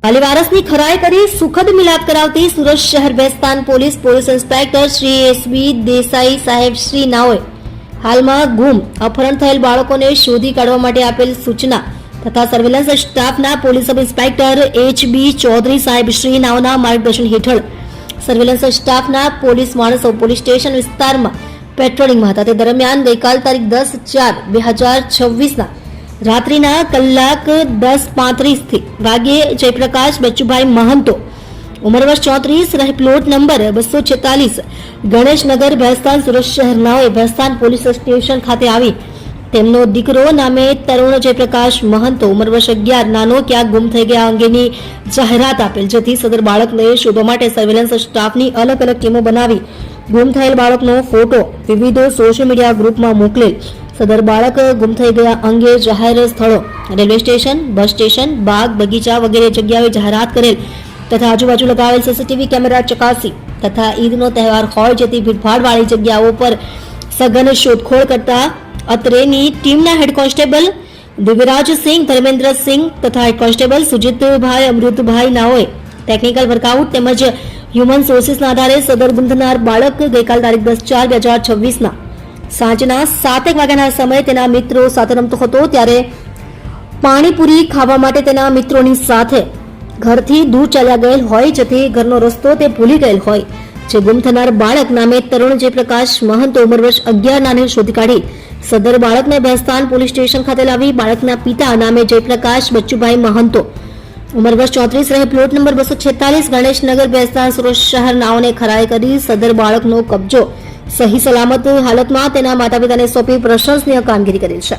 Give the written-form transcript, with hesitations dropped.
વાલી વારસની ખરાઈ કરી સુખદ મિલાપ કરાવતી સુરત શહેર Bhestan police inspector Shri S B Desai સાહેબ શ્રી નાઓએ હાલમાં ગુમ અપહરણ થયેલ બાળકોને શોધી કાઢવા માટે આપેલ સૂચના તથા સર્વેલન્સ સ્ટાફના police sub inspector H B Chaudhari સાહેબ શ્રી નાઓના માર્ગદર્શન હેઠળ સર્વેલન્સ સ્ટાફના પોલીસ માણસો પોલીસ સ્ટેશન વિસ્તારમાં પેટ્રોલિંગમાં હતા. તે દરમિયાન ગઈકાલ તારીખ 10/4/2026 રાત્રિના કલાક 10:35 વાગ્યે જયપ્રકાશ બચ્ચુભાઈ મહંતો ઉંમર વર્ષ 34 રહે પ્લોટ નંબર 246 ગણેશનગર ભેસ્તાન સુરત શહેરનાઓએ ભેસ્તાન પોલીસ સ્ટેશન ખાતે આવી તેમનો દીકરો નામે તરુણ જયપ્રકાશ મહંતો ઉંમર વર્ષ 11 નાનો ક્યાંક ગુમ થઈ ગયા અંગેની જાહેરાત આપેલ, જેથી સદર બાળકને શોધવા માટે સર્વેલન્સ સ્ટાફની અલગ અલગ ટીમો બનાવી ગુમ થયેલ બાળકનો ફોટો વિવિધ સોશિયલ મીડિયા ગ્રુપમાં મોકલેલ. સદર બાળક ગુમ થઈ ગયા અંગે જાહેર સ્થળો રેલવે સ્ટેશન, બસ સ્ટેશન, બાગ બગીચા વગેરે જગ્યાએ જાહેરાત કરેલ તથા આજુબાજુ લગાવેલ સીસીટીવી કેમેરા ચકાસી તથા ઈદનો તહેવાર હોય જેથી ભીડભાડવાળી જગ્યાઓ પર સઘન શોધખોળ કરતા અત્રેની ટીમના હેડ કોન્સ્ટેબલ દિવ્યરાજસિંહ, ધર્મેન્દ્રસિંહ તથા head constable સુજીતભાઈ Amrutbhai નાઓએ technical workout તેમજ હ્યુમન સોર્સિસના આધારે સદર ગુમ થનાર બાળક ગઈકાલ તારીખ 10/4/2026 સાંજના 7 વાગ્યાના સમયે તેના મિત્રો સાથે રમતો હતો ત્યારે પાણીપુરી ખાવા માટે તેના મિત્રોની સાથે ઘરથી દૂર ચાલ્યા ગયેલ હોય, જેથી ઘરનો રસ્તો તે ભૂલી ગયેલ હોય. જે ગુમ થનાર બાળક નામે તરુણ જયપ્રકાશ મહંતો ઉંમર વર્ષ 11 નાને શોધી કાઢી સદર બાળકને ભેસ્તાન પોલીસ સ્ટેશન ખાતે લાવી બાળકના પિતા નામે જયપ્રકાશ બચ્ચુભાઈ મહંતો ઉંમર વર્ષ 34 રહે પ્લોટ નંબર 246 ગણેશનગર ભેસ્તાન સુરત શહેર નાઓને ખરાઈ કરી સદર બાળકનો કબજો સહી સલામત હાલતમાં તેના માતા પિતાને સોંપી પ્રશંસનીય કામગીરી કરેલ છે.